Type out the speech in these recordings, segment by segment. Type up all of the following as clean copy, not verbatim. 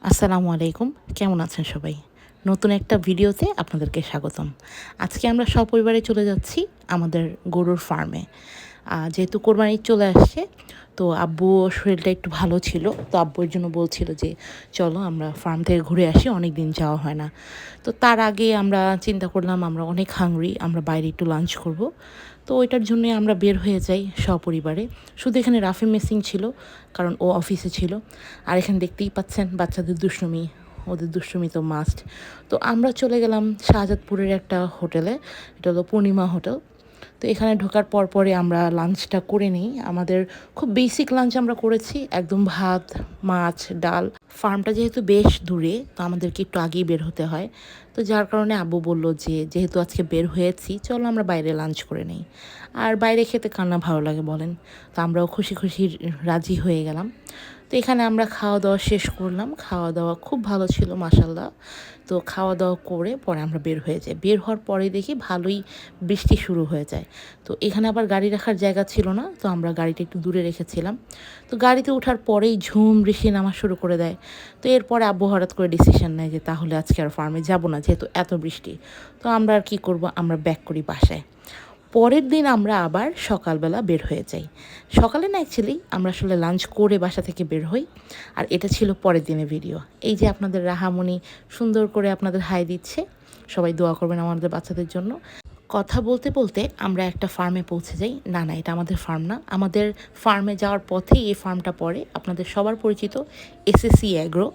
আসসালামু আলাইকুম, কেমন আছেন সবাই? নতুন একটা ভিডিওতে আপনাদেরকে স্বাগতম। আজকে আমরা সপরিবারে চলে যাচ্ছি আমাদের গরুর ফার্মে। যেহেতু কোরবানি ঈদ চলে আসছে, তো আব্বুর শরীরটা একটু ভালো ছিল। তো আব্বুর জন্য বলছিল যে চলো আমরা ফার্ম থেকে ঘুরে আসি, অনেক দিন যাওয়া হয় না। তো তার আগে আমরা চিন্তা করলাম আমরা অনেক হাংরি, আমরা বাইরে একটু লাঞ্চ করব। তো ওইটার জন্যই আমরা বের হয়ে যাই সপরিবারে। শুধু এখানে রাফি মিসিং ছিল, কারণ ও অফিসে ছিল। আর এখানে দেখতেই পাচ্ছেন বাচ্চাদের দুষ্টুমি, ওদের দুষ্টুমি তো মাস্ট। তো আমরা চলে গেলাম শাহজাদপুরের একটা হোটেলে, এটা হলো পূর্ণিমা হোটেল। তো এখানে ঢোকার পরে আমরা লাঞ্চটা করে নিই। আমাদের খুব বেসিক লাঞ্চ আমরা করেছি, একদম ভাত, মাছ, ডাল। ফার্মটা যেহেতু বেশ দূরে, তো আমাদেরকে একটু আগেই বের হতে হয়। তো যার কারণে আব্বু বলল যে যেহেতু আজকে বের হয়েছি, চলো আমরা বাইরে লাঞ্চ করে নিই। আর বাইরে খেতে কার না ভালো লাগে বলেন। তো আমরাও খুশি খুশি রাজি হয়ে গেলাম। তো এখানে আমরা খাওয়া দাওয়া শেষ করলাম, খাওয়া দাওয়া খুব ভালো ছিল মাশাল্লাহ। তো খাওয়া দাওয়া করে পরে আমরা বের হয়ে যাই। বের হওয়ার পরে দেখি ভালোই বৃষ্টি শুরু হয়ে যায়। তো এখানে আবার গাড়ি রাখার জায়গা ছিল না, তো আমরা গাড়িটা একটু দূরে রেখেছিলাম। তো গাড়িতে ওঠার পরেই ঝুম বৃষ্টি নামা শুরু করে দেয়। তো এরপরে আব্বু হঠাৎ করে ডিসিশন নেয় যে তাহলে আজকে আর ফার্মে যাব না, যেহেতু এত বৃষ্টি। তো আমরা আর কী করবো, আমরা ব্যাক করি বাসায়। পরের দিন আমরা আবার সকালবেলা বের হয়ে যাই। সকালে না, অ্যাকচুয়ালি আমরা আসলে লাঞ্চ করে বাসা থেকে বের হই। আর এটা ছিল পরের দিনের ভিডিও। এই যে আপনাদের রাহামণি সুন্দর করে আপনাদের হাই দিচ্ছে, সবাই দোয়া করবেন আমাদের বাচ্চাদের জন্য। কথা বলতে বলতে আমরা একটা ফার্মে পৌঁছে যাই। না না, এটা আমাদের ফার্ম না, আমাদের ফার্মে যাওয়ার পথেই এই ফার্মটা পড়ে, আপনাদের সবার পরিচিত এসএসসি অ্যাগ্রো।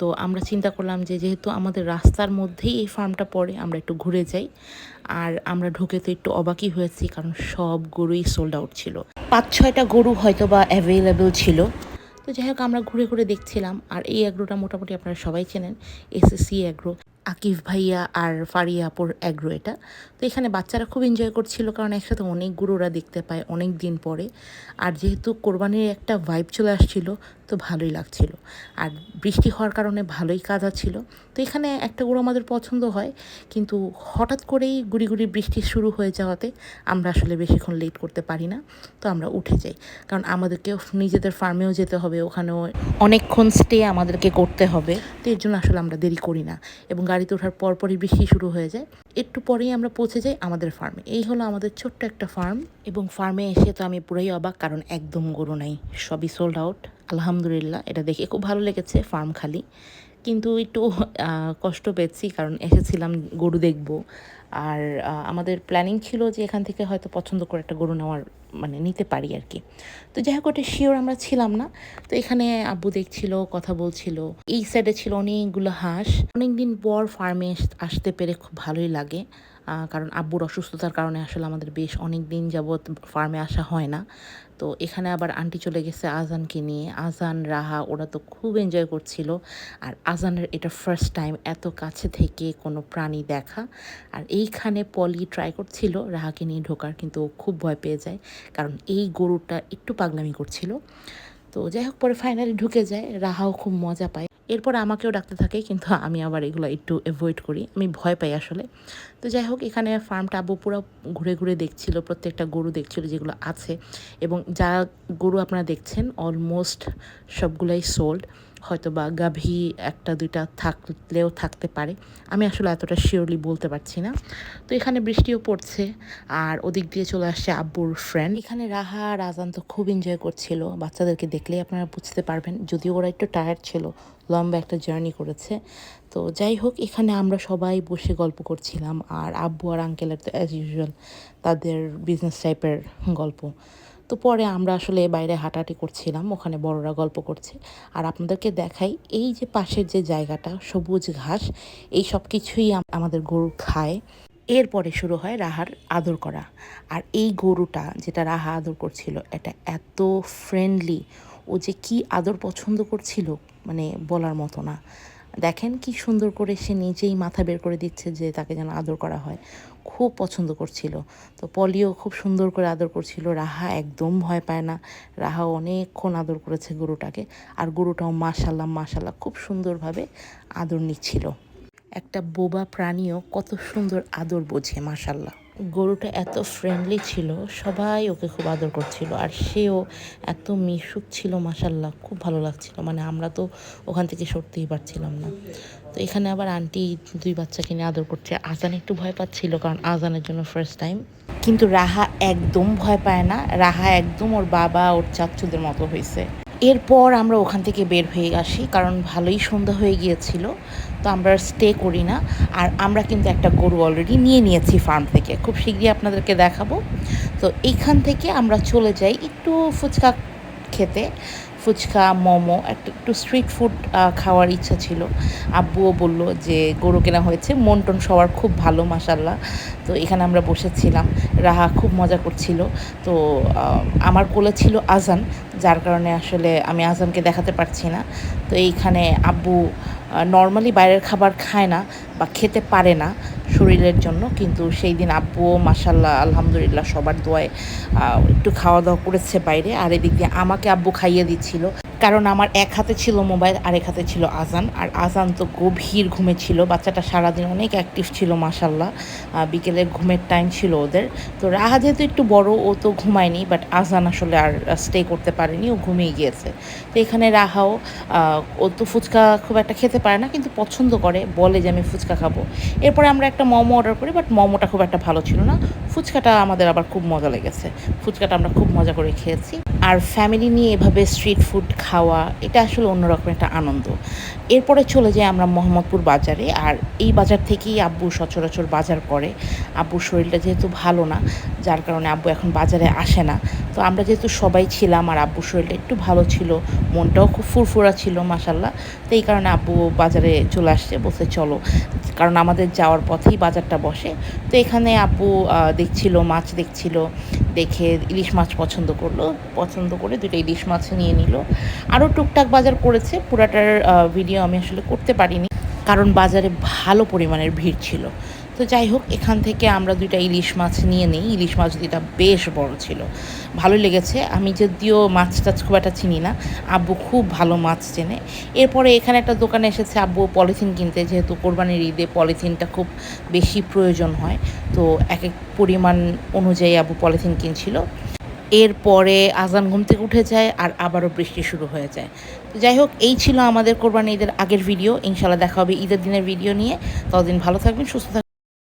তো আমরা চিন্তা করলাম যে যেহেতু আমাদের রাস্তার মধ্যেই এই ফার্মটা পড়ে, আমরা একটু ঘুরে যাই। আর আমরা ঢুকে তো একটু অবাকই হয়েছি, কারণ সব গরুই সোল্ড আউট ছিল। 5-6টা গরু হয়তো বা অ্যাভেলেবেল ছিল। তো যাই হোক, আমরা ঘুরে ঘুরে দেখছিলাম। আর এই অ্যাগ্রোটা মোটামুটি আপনারা সবাই চেনেন, এসএসসি অ্যাগ্রো, আকিফ ভাইয়া আর ফারিয়া আপুর অ্যাগ্রো এটা। তো এখানে বাচ্চারা খুব এনজয় করছিল, কারণ একসাথে অনেক গরু ওরা দেখতে পায় অনেক দিন পরে। আর যেহেতু কোরবানির একটা ভাইব চলে আসছিল, তো ভালোই লাগছিল। আর বৃষ্টি হওয়ার কারণে ভালোই কাদা ছিল। তো এখানে একটা গরু আমাদের পছন্দ হয়, কিন্তু হঠাৎ করেই গুড়ি গুড়ি বৃষ্টি শুরু হয়ে যাওয়াতে আমরা আসলে বেশিক্ষণ লেট করতে পারি না। তো আমরা উঠে যাই, কারণ আমাদেরকেও নিজেদের ফার্মেও যেতে হবে, ওখানেও অনেকক্ষণ স্টে আমাদেরকে করতে হবে। তো এর জন্য আসলে আমরা দেরি করি না, এবং গাড়িতে ওঠার পরপরই বৃষ্টি শুরু হয়ে যায়। একটু পরেই আমরা পৌঁছে যাই আমাদের ফার্মে। এই হলো আমাদের ছোট্ট একটা ফার্ম। এবং ফার্মে এসে তো আমি পুরোই অবাক, কারণ একদম গরু নাই, সবই সোল্ড আউট। আলহামদুলিল্লাহ, এটা দেখে খুব ভালো লেগেছে, ফার্ম খালি। কিন্তু একটু কষ্ট পেয়েছি, কারণ এসেছিলাম গরু দেখব। আর আমাদের প্ল্যানিং ছিল যে এখান থেকে হয়তো পছন্দ করে একটা গরু নেওয়ার, মানে নিতে পারি আর কি। তো যাই হোক, ওটা শিওর আমরা ছিলাম না। তো এখানে আব্বু দেখছিল, কথা বলছিল। এই সাইডে ছিল অনেকগুলো হাঁস। অনেকদিন পর ফার্মে আসতে পেরে খুব ভালোই লাগে, কারণ আব্বুর অসুস্থতার কারণে আসলে আমাদের বেশ অনেক দিন যাবৎ ফার্মে আসা হয় না। তো এখানে আবার আন্টি চলে গেছে আজানকে নিয়ে। আজান, রাহা ওরা তো খুব এনজয় করছিল। আর আজানের এটা ফার্স্ট টাইম এত কাছে থেকে কোনো প্রাণী দেখা। আর এইখানে পলি ট্রাই করছিল রাহাকে নিয়ে ঢোকার, কিন্তু ও খুব ভয় পেয়ে যায়, কারণ এই গরুটা একটু পাগলামি করছিল। তো যাই হোক, পরে ফাইনালি ঢুকে যায়, রাহাও খুব মজা পায়। এরপর আমাকেও ডাকতে থাকে, কিন্তু আমি আবার এগুলো একটু অ্যাভয়েড করি, আমি ভয় পাই আসলে। তো যাই হোক, এখানে ফার্মটা আব্বু পুরো ঘুরে ঘুরে দেখছিল, প্রত্যেকটা গরু দেখছিল যেগুলো আছে। এবং যা গরু আপনারা দেখছেন অলমোস্ট সবগুলাই সোল্ড। হয়তো বা গাভী একটা দুইটা থাকলেও থাকতে পারে, আমি আসলে এতটা শিওরলি বলতে পারছি না। তো এখানে বৃষ্টিও পড়ছে, আর ওদিক দিয়ে চলে আসছে আব্বুর ফ্রেন্ড। এখানে রাহা আর আজান তো খুব এনজয় করছিল, বাচ্চাদেরকে দেখলেই আপনারা বুঝতে পারবেন, যদিও ওরা একটু টায়ার্ড ছিল, লম্বা একটা জার্নি করেছে। তো যাই হোক, এখানে আমরা সবাই বসে গল্প করছিলাম। আর আব্বু আর আঙ্কেলের তো অ্যাজ ইউজুয়াল তাদের বিজনেস টাইপের গল্প। তো পরে আমরা আসলে বাইরে হাঁটাহাঁটি করছিলাম, ওখানে বড়রা গল্প করছে। আর আপনাদেরকে দেখাই, এই যে পাশের যে জায়গাটা সবুজ ঘাস, এই সব কিছুই আমাদের গরু খায়। এরপরে শুরু হয় রাহার আদর করা। আর এই গরুটা যেটা রাহা আদর করছিল, এটা এত ফ্রেন্ডলি, ও যে কি আদর পছন্দ করছিল, মানে বলার মতো না। দেখেন কি সুন্দর করে সে নিজেই মাথা বের করে দিচ্ছে যে তাকে যেন আদর করা হয়, খুব পছন্দ করছিল। তো পলিও খুব সুন্দর করে আদর করছিল, রাহা একদম ভয় পায় না। রাহা অনেকক্ষণ আদর করেছে গরুটাকে, আর গরুটাও মাশাল্লাহ মাশাল্লাহ খুব সুন্দরভাবে আদর নিচ্ছিল। একটা বোবা প্রাণীও কত সুন্দর আদর বোঝে, মাশাল্লাহ। গরুটা এত ফ্রেন্ডলি ছিল, সবাই ওকে খুব আদর করছিল আর সেও এত মিশুক ছিল, মাশাল্লাহ খুব ভালো লাগছিল। মানে আমরা তো ওখান থেকে সরতেই পারছিলাম না। তো এখানে আবার আন্টি দুই বাচ্চাকে নিয়ে আদর করছে। আজান একটু ভয় পাচ্ছিল কারণ আজানের জন্য ফার্স্ট টাইম, কিন্তু রাহা একদম ভয় পায় না। রাহা একদম ওর বাবা ওর চাচ্চুদের মতো হয়েছে। এরপর আমরা ওখান থেকে বের হয়ে আসি কারণ ভালোই সন্ধ্যা হয়ে গিয়েছিল। তো আমরা স্টে করি না। আর আমরা কিন্তু একটা গরু অলরেডি নিয়ে নিয়েছি ফার্ম থেকে, খুব শীঘ্রই আপনাদেরকে দেখাবো। তো এইখান থেকে আমরা চলে যাই একটু ফুচকা খেতে। ফুচকা, মোমো, একটু স্ট্রিট ফুড খাওয়ার ইচ্ছা ছিল। আব্বুও বলল যে গরু কেনা হয়েছে, মন টন সবার খুব ভালো মাশাল্লাহ। তো এখানে আমরা বসেছিলাম, রাহা খুব মজা করছিল। তো আমার কোলে ছিল আজান, যার কারণে আসলে আমি আজানকে দেখাতে পারছি না। তো এইখানে আব্বু নর্মালি বাইরের খাবার খায় না বা খেতে পারে না শরীরের জন্য, কিন্তু সেই দিন আব্বুও মাশাল্লাহ আলহামদুলিল্লাহ সবার দোয়ায় একটু খাওয়া দাওয়া করেছে বাইরে। আর এদিক দিয়ে আমাকে আব্বু খাইয়ে দিচ্ছিল, কারণ আমার এক হাতে ছিল মোবাইল, আরেক হাতে ছিল আজান। আর আজান তো গভীর ঘুমে ছিল, বাচ্চাটা সারাদিন অনেক অ্যাক্টিভ ছিল মাশাল্লাহ। বিকেলের ঘুমের টাইম ছিল ওদের। তো রাহা যেহেতু একটু বড়, ও তো ঘুমায়নি, বাট আজান আসলে আর স্টে করতে পারেনি, ও ঘুমিয়ে গিয়েছে। তো এখানে রাহাও, ও তো ফুচকা খুব একটা খেতে পারে না কিন্তু পছন্দ করে, বলে যে আমি ফুচকা খাবো। এরপরে আমরা একটা মোমো অর্ডার করি, বাট মোমোটা খুব একটা ভালো ছিল না। ফুচকাটা আমাদের আবার খুব মজা লেগেছে, ফুচকাটা আমরা খুব মজা করে খেয়েছি। আর ফ্যামিলি নিয়ে এভাবে স্ট্রিট ফুড খাওয়া, এটা আসলে অন্যরকম একটা আনন্দ। এরপরে চলে যাই আমরা মোহাম্মদপুর বাজারে। আর এই বাজার থেকেই আব্বু সচরাচর বাজার করে। আব্বুর শরীরটা যেহেতু ভালো না, যার কারণে আব্বু এখন বাজারে আসে না। তো আমরা যেহেতু সবাই ছিলাম আর আব্বুর শরীরটা একটু ভালো ছিল, মনটাও খুব ফুরফুরা ছিল মাশাল্লাহ। তো এই কারণে আব্বু বাজারে চলে আসছে, বলছে চলো, কারণ আমাদের যাওয়ার পথেই বাজারটা বসে। তো এখানে আব্বু দেখছিল, মাছ দেখছিল, দেখে ইলিশ মাছ পছন্দ করে দুটো ইলিশ মাছ নিয়ে নিল। আরও টুকটাক বাজার করেছে, পুরাটার ভিডিও আমি আসলে করতে পারিনি কারণ বাজারে ভালো পরিমাণের ভিড় ছিল। তো যাই হোক, এখান থেকে আমরা দুইটা ইলিশ মাছ নিয়ে নিই। ইলিশ মাছ দুইটা বেশ বড় ছিল, ভালোই লেগেছে। আমি যদিও মাছ টাছ খুব একটা চিনি না, আব্বু খুব ভালো মাছ চেনে। এরপরে এখানে একটা দোকানে এসেছে আব্বু পলিথিন কিনতে, যেহেতু কোরবানির ঈদে পলিথিনটা খুব বেশি প্রয়োজন হয়। তো এক এক পরিমাণ অনুযায়ী আব্বু পলিথিন কিনছিল। এরপরে আজান ঘুম থেকে উঠে যায় আর আবারও বৃষ্টি শুরু হয়ে যায়। তো যাই হোক, এই ছিল আমাদের কোরবানি ঈদের আগের ভিডিও। ইনশাল্লাহ দেখা হবে ঈদের দিনের ভিডিও নিয়ে। ততদিন ভালো থাকবেন, সুস্থ থাকবেন।